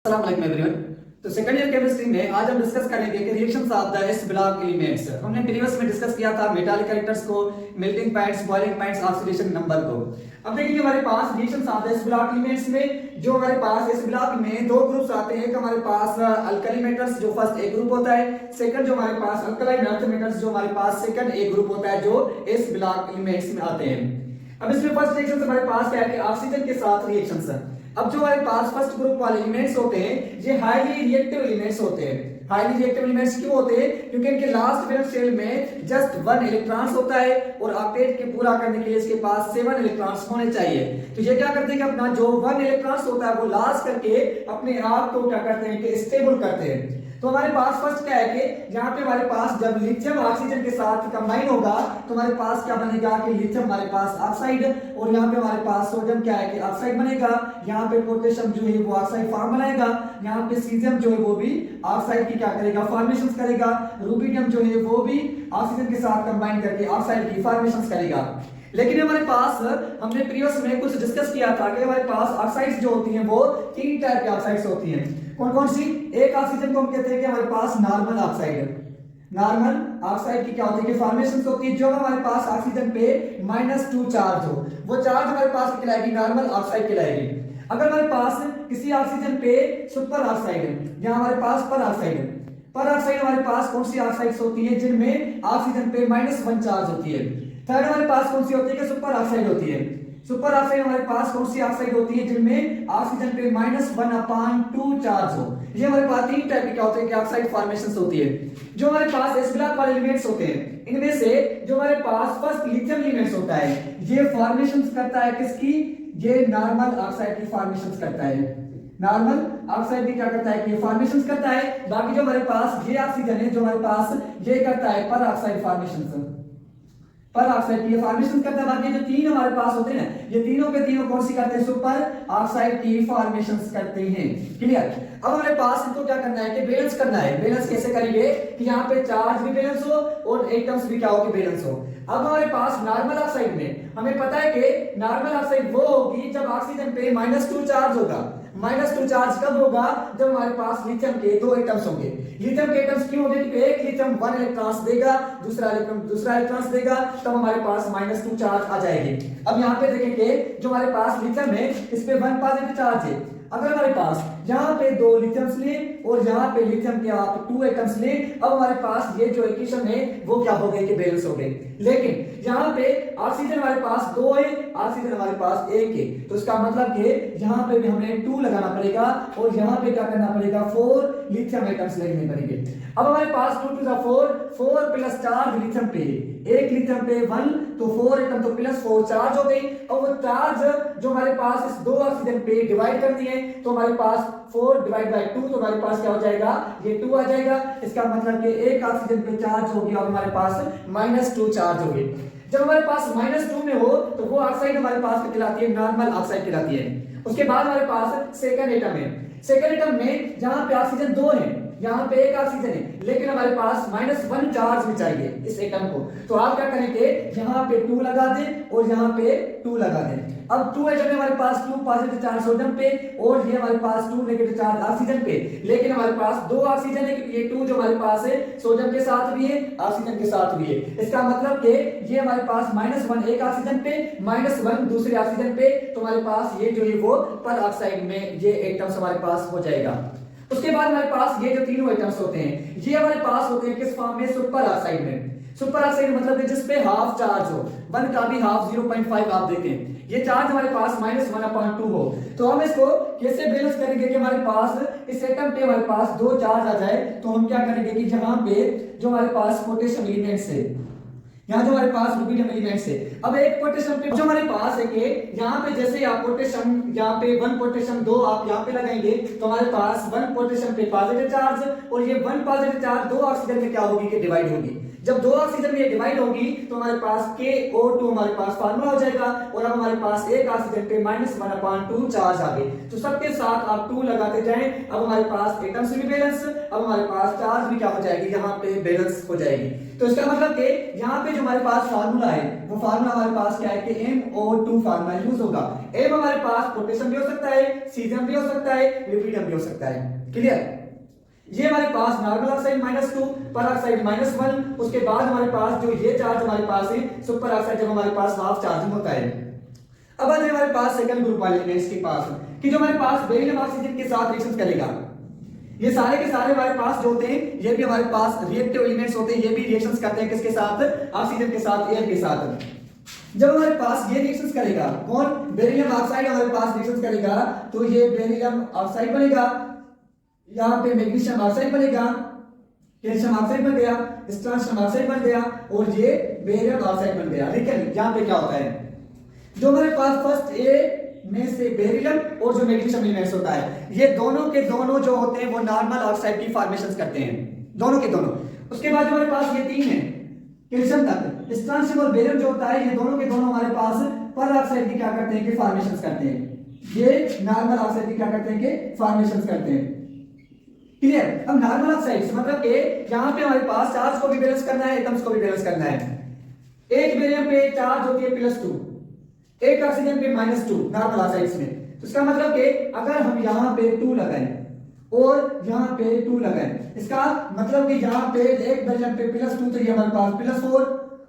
अस्सलाम वालेकुम एवरीवन। तो सेकंड ईयर केमिस्ट्री में आज हम डिस्कस करेंगे कि reactions of the s block elements. हमने प्रीवियस में डिस्कस किया था मेटालिक कैरेक्टर्स को, melting points, boiling points, oxidation number को। अब देखिए हमारे पास reactions of the s block elements में जो हमारे पास एस ब्लॉक में दो ग्रुप्स आते हैं। एक हमारे पास अल्कली मेटल्स जो फर्स्ट ए ग्रुप होता है, सेकंड जो हमारे पास अल्कलाइन अर्थ मेटल्स जो हमारे पास सेकंड ए ग्रुप होता है, जो एस ब्लॉक एलिमेंट्स में आते हैं। अब इसमें फर्स्ट रिएक्शन हमारे पास क्या है कि ऑक्सीजन के साथ रिएक्शंस है। अब जो हमारे पास फर्स्ट ग्रुप वाले एलिमेंट्स होते हैं ये हाईली रिएक्टिव एलिमेंट्स होते हैं। हाईली रिएक्टिव एलिमेंट्स क्यों होते हैं? क्योंकि इनके लास्ट वैलेंस शेल में जस्ट 1 इलेक्ट्रॉन्स होता है और ऑक्टेट के पूरा करने के लिए इसके पास 7 इलेक्ट्रॉन्स होने चाहिए। तो ये क्या करते हैं कि अपना जो 1 इलेक्ट्रॉन्स होता है वो लास्ट करके अपने आप को क्या करते हैं कि स्टेबल करते हैं। तो हमारे पास फर्स्ट क्या है कि यहाँ पे हमारे पास जब लिथियम ऑक्सीजन के साथ कंबाइन होगा तो हमारे पास क्या बनेगा कि लिथियम हमारे पास ऑक्साइड, और यहाँ पे हमारे पास सोडियम क्या है कि ऑक्साइड बनेगा। यहाँ पे पोटेशियम जो है वो ऑक्साइड फॉर्म बनाएगा। यहाँ पे सीजियम जो है वो भी ऑक्साइड की क्या करेगा, फॉर्मेशन करेगा। रुबिडियम जो है वो भी ऑक्सीजन के साथ कंबाइन करके ऑक्साइड की फॉर्मेशन करेगा। लेकिन हमारे पास हमने प्रीवियस में कुछ डिस्कस किया था कि हमारे पास ऑक्साइड्स जो होती हैं वो 3 टाइप की ऑक्साइड्स होती हैं। कौन कौन सी? एक ऑक्सीजन को हम कहते हैं कि हमारे पास नॉर्मल ऑक्साइड है। नॉर्मल ऑक्साइड की क्या होती है कि फॉर्मेशन होती है जब हमारे पास ऑक्सीजन पे -2 चार्ज हो, वो चार्ज हमारे पास कहलाएगी नॉर्मल ऑक्साइड कहलाएगी। अगर हमारे पास किसी ऑक्सीजन पे सुपर ऑक्साइड है, यहाँ हमारे पास पर ऑक्साइड है। पर ऑक्साइड हमारे पास कौन सी ऑक्साइड्स होती है जिनमें ऑक्सीजन पे -1 चार्ज होती है। थर्ड हमारे पास कौन सी होती है कि सुपर ऑक्साइड होती है। सुपर ऑक्साइड हमारे पास कौन सी ऑक्साइड होती है जिनमें ऑक्सीजन पे -1/2 चार्ज हो। ये हमारे पास 3 टाइप की क्या होते हैं कि ऑक्साइड फॉर्मेशंस होती है। जो हमारे पास एस ब्लॉक वाले एलिमेंट्स होते हैं इनमें से जो हमारे पास फर्स्ट लिथियम एलिमेंट्स होता है ये फॉर्मेशंस करता है किसकी? ये नॉर्मल ऑक्साइड की फॉर्मेशंस करता है। नॉर्मल ऑक्साइड भी क्या करता है कि फॉर्मेशंस करता है। बाकी जो हमारे पास ये ऑक्सीजन है जो हमारे पास ये करता है पर ऑक्साइड फॉर्मेशंस, पर ऑक्साइड की फॉर्मेशन करता है। बाकी जो तीन हमारे पास होते हैं ना ये तीनों के तीनों कौन सी करते हैं? सुपर ऑक्साइड की फॉर्मेशंस करते हैं। क्लियर? अब हमारे पास इनको क्या करना है कि बैलेंस करना है। बैलेंस कैसे करेंगे कि यहाँ पे चार्ज भी बैलेंस हो और एटम्स भी क्या हो कि बैलेंस हो। अब हमारे पास नॉर्मल ऑक्साइड में हमें पता है कि नॉर्मल ऑक्साइड वो होगी जब ऑक्सीजन पे -2 चार्ज होगा। -2 चार्ज कब होगा? जब हमारे पास लिथियम के 2 एटम्स होंगे। लिथियम के एटम्स क्यों होंगे? क्योंकि एक लिथियम 1 इलेक्ट्रॉन्स देगा, दूसरा इलेक्ट्रॉन्स देगा, तब हमारे पास -2 चार्ज आ जाएगी। अब यहाँ पे देखेंगे जो हमारे पास लिथियम है इस पे 1 पॉजिटिव चार्ज है। अगर हमारे पास यहाँ पे 2 लिथियम्स ले और यहाँ पे लिथियम के आप 2 एटम्स ले, अब हमारे पास ये जो इक्वेशन है वो क्या हो गई कि बैलेंस हो गई। लेकिन यहाँ पे ऑक्सीजन हमारे पास 2 है, ऑक्सीजन हमारे पास 1 है, तो इसका मतलब कि यहाँ पे भी हमें 2 लगाना पड़ेगा और यहाँ पे क्या करना पड़ेगा 4 लिथियम एटम्स लगने पड़ेंगे। अब हमारे पास 2 to the 4 plus charge lithium पे, एक लिथियम पे 1 तो 4 एटम तो +4 चार्ज हो गई। और वो चार्ज जो हमारे पास इस 2 ऑक्सीजन पे डिवाइड कर दिए तो हमारे पास 4/2 तो हमारे पास क्या हो जाएगा? ये 2 आ जाएगा। इसका मतलब कि एक ऑक्सीजन पे चार्ज होगी और हमारे पास -2 चार्ज होगी। जब हमारे पास -2 में हो तो वो ऑक्साइड हमारे पास कहलाती है नॉर्मल ऑक्साइड कहलाती है। उसके बाद हमारे पास सेकंड एटम है। सेकंड एटम में जहां पे ऑक्सीजन 2 है, यहाँ पे एक ऑक्सीजन है, लेकिन हमारे पास -1 चार्ज भी चाहिए इस एटम को, तो आप क्या करेंगे यहाँ पे 2 लगा दें और यहाँ पे 2 लगा दें। अब 2 एटम है हमारे पास 2 पॉजिटिव चार्ज सोडियम पे और ये हमारे पास 2 नेगेटिव चार्ज ऑक्सीजन पे, लेकिन हमारे पास 2 ऑक्सीजन है क्योंकि ये 2 जो हमारे पास है सोडियम के साथ भी है ऑक्सीजन के साथ भी है। इसका मतलब कि ये हमारे पास -1 एक ऑक्सीजन पे, -1 दूसरे ऑक्सीजन पे, तो हमारे पास ये जो है वो पर ऑक्साइड में ये एटम्स हमारे पास हो जाएगा। उसके बाद हमारे पास ये जो तीनों एटम्स होते हैं ये हमारे पास होते हैं किस फॉर्म में? सुपर ऑक्साइड में। सुपर ऑक्साइड मतलब है जिसपे हाफ चार्ज हो, 1 का भी हाफ 0.5 आप देखें, ये चार्ज हमारे पास -1/2 हो। तो हम इसको कैसे बैलेंस करेंगे कि हमारे पास इस एटम पे हमारे पास 2 चार्ज आ जाए, तो हम क्या करेंगे कि जहां पे जो हमारे पास पोटेशियम एलिमेंट्स है, यहाँ जो हमारे पास रुबिडियम एलिमेंट्स है, अब एक पोटेशियम पे जो हमारे पास है कि यहाँ पे जैसे आप पोटेशियम यहाँ पे 1 पोटेशियम 2 आप यहाँ पे लगाएंगे तो हमारे पास 1 पोटेशियम पे पॉजिटिव चार्ज और ये 1 पॉजिटिव चार्ज 2 ऑक्सीजन में क्या होगी कि डिवाइड होगी। जब 2 ऑक्सीजन में डिवाइड होगी तो हमारे पास KO2 हमारे पास फार्मूला हो जाएगा और अब हमारे पास एक ऑक्सीजन पे -1/2 चार्ज आ गए। तो सबके साथ आप 2 लगाते जाएं। अब हमारे पास एटम्स भी बैलेंस, अब हमारे पास चार्ज भी क्या हो जाएगी यहाँ पे बैलेंस हो जाएगी। तो इसका मतलब कि यहाँ पे जो हमारे पास फार्मूला है वो फार्मूला हमारे पास क्या है कि NO2 फार्मूला यूज होगा। M हमारे पास पोटेशियम भी हो सकता है, सीजियम भी हो सकता है, लिथियम भी हो सकता है। क्लियर? ये हमारे पास नॉर्मल ऑक्साइड -2, पर ऑक्साइड -1, उसके बाद हमारे पास जो ये चार्ज हमारे पास है सुपर ऑक्साइड जब हमारे पास हाफ चार्जिंग होता है। अब आते हैं हमारे पास सेकंड ग्रुप वाले एलिमेंट्स के पास कि जो हमारे पास बेरिलियम ऑक्सीजन के साथ रिएक्शन करेगा। ये सारे के सारे हमारे पास जो होते हैं ये भी हमारे पास रिएक्टिव एलिमेंट्स होते हैं, ये भी रिएक्शंस करते हैं किसके साथ? ऑक्सीजन के साथ, एयर के साथ। जब हमारे पास ये रिएक्शंस करेगा कौन? बेरिलियम ऑक्साइड हमारे पास रिएक्शंस करेगा तो ये बेरिलियम ऑक्साइड बनेगा, यहाँ पे मैग्नीशियम ऑक्साइड बनेगा, कैल्शियम ऑक्साइड बन गया, स्ट्रोंशियम ऑक्साइड बन गया और ये बेरियम ऑक्साइड बन गया। लेकिन यहाँ पे क्या होता है, जो हमारे पास फर्स्ट ए में से बेरिलियम और जो मैग्नीशियम एलिमेंट्स होता है ये दोनों के दोनों जो होते हैं वो नॉर्मल ऑक्साइड की फॉर्मेशंस करते हैं, दोनों के दोनों। उसके बाद जो हमारे पास ये तीन है कैल्शियम तक, स्ट्रोंशियम और बेरियम जो होता है ये दोनों के दोनों हमारे पास पर ऑक्साइड की क्या करते हैं कि फॉर्मेशंस करते हैं, ये नॉर्मल ऑक्साइड की क्या करते हैं कि फॉर्मेशंस करते हैं। क्लियर? अब नॉर्मल ऑक्साइड मतलब कि यहां पे हमारे पास चार्ज को भी बैलेंस करना है, एटम्स को भी बैलेंस करना है। एक बेरियम पे चार्ज होती है +2, एक ऑक्सीजन पे -2 नॉर्मल ऑक्साइड्स में। तो इसका मतलब कि अगर हम यहां पे 2 लगाएं और यहां पे 2 लगाएं, इसका मतलब कि यहां पे एक बेरियम पे +2 तो ये हमारे पास +4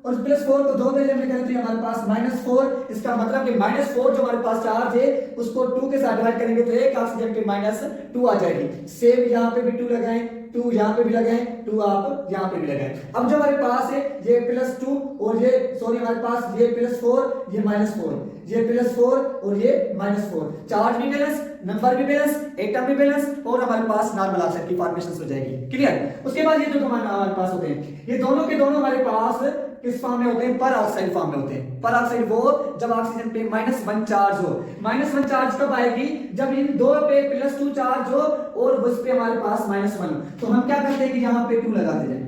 और +4 को 2 बेरियम में करें तो ये हमारे पास -4। इसका मतलब कि -4 जो हमारे पास चार्ज है उसको 2 के साथ डिवाइड करेंगे तो एक ऑक्सीजन पे -2 आ जाएगी। सेम यहां पे भी 2 लगाएं, 2 यहां पे भी लगाएं, 2 आप यहां पे भी लगाएं। अब जो हमारे पास है ये +2 और ये सॉरी हमारे पास ये +4 ये -4, ये +4 और ये -4, चार्ज भी बैलेंस, नंबर भी बैलेंस, एटम भी बैलेंस और हमारे पास नॉर्मल ऑक्साइड की फॉर्मेशंस हो जाएगी। क्लियर? उसके बाद ये जो हमारे पास होते हैं ये दोनों के दोनों हमारे पास किस फॉर्म में होते हैं? पर ऑक्साइड फॉर्म में होते हैं। पर ऑक्साइड वो जब ऑक्सीजन पे -1 चार्ज हो। -1 चार्ज कब आएगी? जब इन दो पे +2 चार्ज हो और उस पे हमारे पास -1। तो हम क्या करते हैं कि यहाँ पे 2 लगाते जाए,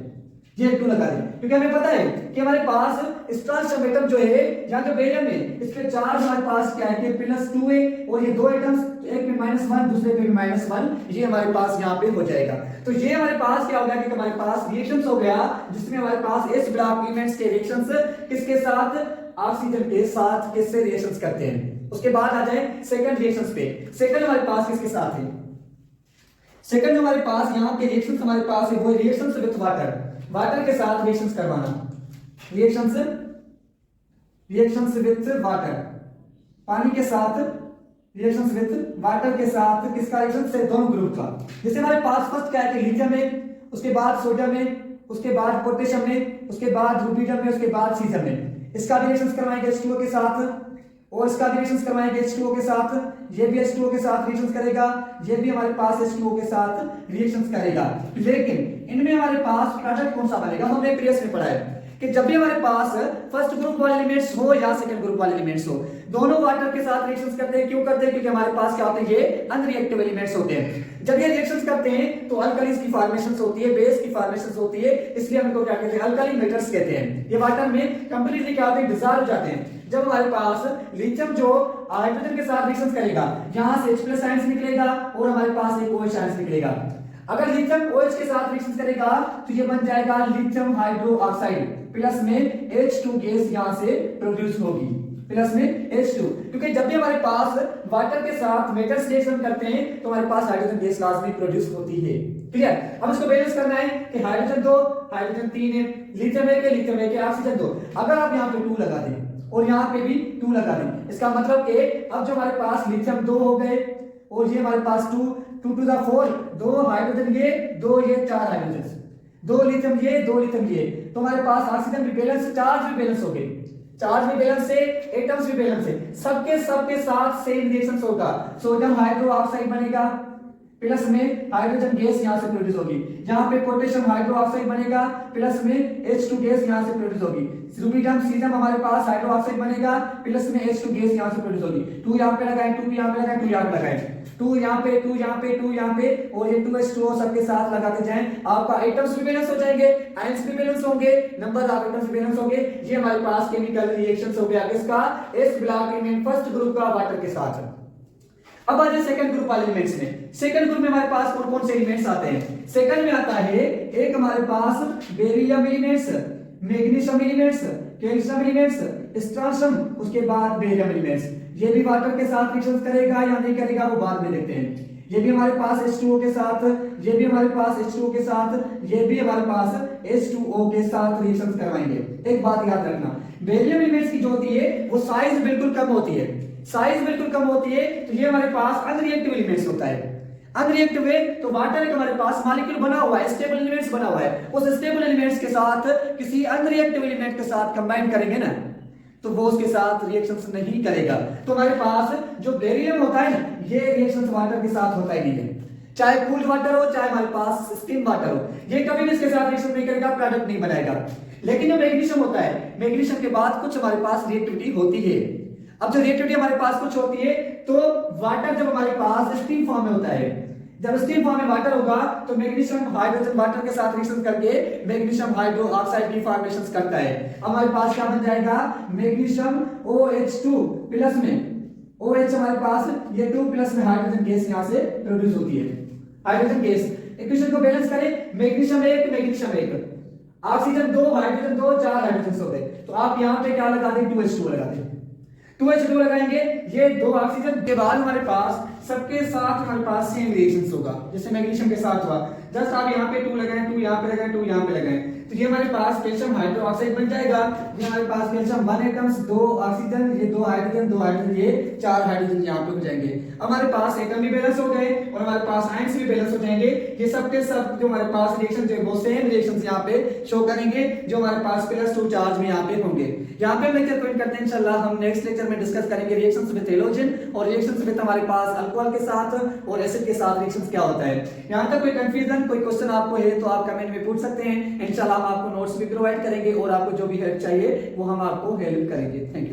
ये 2 लगा दें क्योंकि हमें पता है कि हमारे पास स्ट्रोंशियम एटम जो है यहाँ जो बेरियम है इसके चार्ज हमारे पास क्या है कि +2 है और ये दो एटम्स एक में -1 दूसरे पे भी -1, ये हमारे पास यहाँ पे हो जाएगा। तो ये हमारे पास क्या हो गया कि हमारे पास रिएक्शंस हो गया जिसमें हमारे पास एस ब्लॉक एलिमेंट्स के रिएक्शंस किसके साथ? ऑक्सीजन के साथ किससे रिएक्शंस करते हैं। उसके बाद आ जाए सेकंड रिएक्शंस पे। सेकंड हमारे पास किसके साथ है? सेकंड जो हमारे पास यहाँ पे रिएक्शंस हमारे पास है वो रिएक्शंस विद वाटर, वाटर के साथ रिएक्शंस करवाना, रिएक्शंस विद वाटर, पानी के साथ रिएक्शंस विद वाटर के साथ किसका रिएक्शन से? दोनों ग्रुप का। जैसे हमारे पास फर्स्ट क्या है कि लिथियम है, उसके बाद सोडियम है, उसके बाद पोटेशियम है, उसके बाद रुबिडियम है, उसके बाद सीजियम है। इसका रिएक्शंस करवाएंगे H2O के साथ और इसका रिएक्शंस करवाएंगे H2O के साथ, ये भी H2O के साथ रिएक्शंस करेगा, ये भी हमारे पास H2O के साथ रिएक्शंस करेगा। लेकिन इनमें हमारे पास प्रोडक्ट कौन सा बनेगा? हमने प्रीवियस में पढ़ा है कि जब भी हमारे पास फर्स्ट ग्रुप वाले एलिमेंट्स हो या सेकंड ग्रुप वाले एलिमेंट्स हो दोनों वाटर के साथ रिएक्शंस करते हैं। क्यों करते हैं? क्योंकि हमारे पास क्या होते हैं? ये अनरिएक्टिव एलिमेंट्स होते हैं। जब ये रिएक्शंस करते हैं तो अल्कलीज की फॉर्मेशंस होती है, बेस की फॉर्मेशंस होती है, इसलिए हम इनको क्या कहते हैं? अल्कली मेटल्स कहते हैं। ये वाटर में कंप्लीटली क्या होते हैं? डिसॉल्व हो जाते हैं। जब हमारे पास लिथियम जो हाइड्रोजन के साथ रिएक्शंस करेगा यहां से H+ आयंस निकलेगा और हमारे पास एक OH आयंस निकलेगा। अगर लिथियम OH के साथ रिएक्शन करेगा तो ये बन जाएगा लिथियम हाइड्रो ऑक्साइड, प्लस में H2 गैस यहां से प्रोड्यूस होगी, प्लस में H2। क्योंकि जब भी हमारे पास वाटर के साथ मेटल्स रिएक्शन करते हैं तो हमारे पास हाइड्रोजन गैस लाजमी प्रोड्यूस होती है। क्लियर? अब इसको बैलेंस करना है कि हाइड्रोजन 2 हाइड्रोजन 3 है, लिथियम 1 है, लिथियम 1 है, ऑक्सीजन 2। अगर आप यहाँ पे 2 लगा दें और यहाँ पे भी 2 लगा दें, इसका मतलब कि अब जो हमारे पास लिथियम 2 हो गए और ये हमारे पास 2 टू द 4, 2 हाइड्रोजन ये 2 ये 4 हाइड्रोजन, 2 लिथियम ये 2 लिथियम ये, तो हमारे पास ऑक्सीजन भी बैलेंस, चार्ज भी बैलेंस हो गए, चार्ज भी बैलेंस है, एटम्स भी बैलेंस है, सबके साथ सेम रिएक्शंस होगा। सोडियम हाइड्रो ऑक्साइड बनेगा, प्लस में हाइड्रोजन गैस यहां से प्रोड्यूस होगी, यहाँ पे पोटेशियम हाइड्रो ऑक्साइड बनेगा, प्लस में H2 गैस यहां से प्रोड्यूस होगी, रुबिडियम सीजियम हमारे पास हाइड्रो ऑक्साइड बनेगा, प्लस में H2 गैस यहां से प्रोड्यूस होगी। 2 यहाँ पे लगाएं, 2 यहाँ पे लगाएं, 2 यहाँ पे लगाएं, 2 यहाँ पे, 2 यहाँ पे, 2 यहाँ पे और ये 2H2O सबके साथ लगाते जाएं, आपका एटम्स भी बैलेंस हो जाएंगे, आयंस भी बैलेंस होंगे, नंबर ऑफ एटम्स भी बैलेंस होंगे। ये हमारे पास केमिकल रिएक्शंस हो गया किसका? S block element first group का वाटर के साथ। अब आ जाए सेकंड ग्रुप वाले एलिमेंट्स में। सेकंड ग्रुप में हमारे पास कौन कौन से एलिमेंट्स आते हैं? सेकंड में आता है एक हमारे पास beryllium elements, magnesium elements, calcium elements, strontium, उसके बाद बेरियम एलिमेंट्स। ये भी वाटर के साथ रिएक्शन करेगा या नहीं करेगा वो बाद में देखते हैं। ये भी हमारे पास H2O के साथ, ये भी हमारे पास H2O के साथ, ये भी हमारे पास H2O के साथ रिएक्शन करवाएंगे। एक बात याद रखना, बेरियम एलिमेंट्स की जो होती है वो साइज बिल्कुल कम होती है, साइज बिल्कुल कम होती है, तो ये हमारे पास अनरिएक्टिव एलिमेंट्स होता है। अनरिएक्टिव है तो वाटर एक हमारे पास मॉलिक्यूल बना हुआ है, स्टेबल एलिमेंट्स बना हुआ है, उस स्टेबल एलिमेंट्स के साथ किसी अनरिएक्टिव एलिमेंट के साथ कंबाइन करेंगे ना तो वो उसके साथ रिएक्शंस नहीं करेगा। तो हमारे पास जो बेरियम होता है ना ये रिएक्शंस वाटर के साथ होता ही नहीं है, चाहे कूल्ड वाटर हो चाहे हमारे पास स्टीम वाटर हो, ये कभी भी इसके साथ रिएक्शन नहीं करेगा, प्रोडक्ट नहीं बनाएगा। लेकिन जो मैग्नीशियम होता है, मैग्नीशियम के बाद कुछ हमारे पास रिएक्टिविटी होती है। अब जो रिएक्टिविटी हमारे पास कुछ होती है तो वाटर जब हमारे पास स्टीम फॉर्म में होता है, जब स्टीम फॉर्म में वाटर होगा तो मैग्नीशियम हाइड्रोजन वाटर के साथ रिएक्शन करके मैग्नीशियम हाइड्रो ऑक्साइड की फॉर्मेशन करता है। हमारे पास क्या बन जाएगा, मैग्नीशियम OH2 प्लस में OH हमारे पास ये 2 प्लस में हाइड्रोजन गैस यहां से प्रोड्यूस होती है, हाइड्रोजन गैस। इक्वेशन को बैलेंस करें, magnesium 1 magnesium 1, oxygen 2 hydrogen 2 4 hydrogen हो गए, तो आप यहां पे क्या लगा दें 2H2 लगा दें, 2H2 लगाएंगे, ये 2 ऑक्सीजन के बाद हमारे पास सबके साथ हमारे पास सेम रिएक्शंस होगा जैसे मैग्नीशियम के साथ हुआ। जस्ट आप यहाँ पे 2 लगाएं, 2 यहाँ पे लगाएं, 2 यहाँ पे लगाएं, तो ये हमारे पास कैल्शियम हाइड्रोक्साइड बन जाएगा। ये हमारे पास कैल्शियम 1 एटम्स, 2 ऑक्सीजन, ये 2 हाइड्रोजन, 2 हाइड्रोजन, ये 4 हाइड्रोजन यहाँ पे हो जाएंगे। हमारे पास एटम भी बैलेंस हो गए और हमारे पास आयंस भी बैलेंस हो जाएंगे। ये सब के सब जो हमारे पास रिएक्शन जो वो सेम रिएक्शंस यहाँ पे शो करेंगे जो हमारे पास +2 चार्ज में यहाँ पे होंगे। यहाँ पे हम लेक्चर पॉइंट करते हैं, इंशाल्लाह हम नेक्स्ट लेक्चर में डिस्कस करेंगे रिएक्शंस विद हैलोजन और रिएक्शंस विद हमारे पास अल्कोहल के साथ और एसिड के साथ रिएक्शंस क्या होता है। यहाँ तक कोई कंफ्यूजन कोई क्वेश्चन आपको है तो आप कमेंट में पूछ सकते हैं, इंशाल्लाह हम आपको नोट्स भी प्रोवाइड करेंगे और आपको जो भी हेल्प चाहिए वो हम आपको हेल्प करेंगे। Thank you.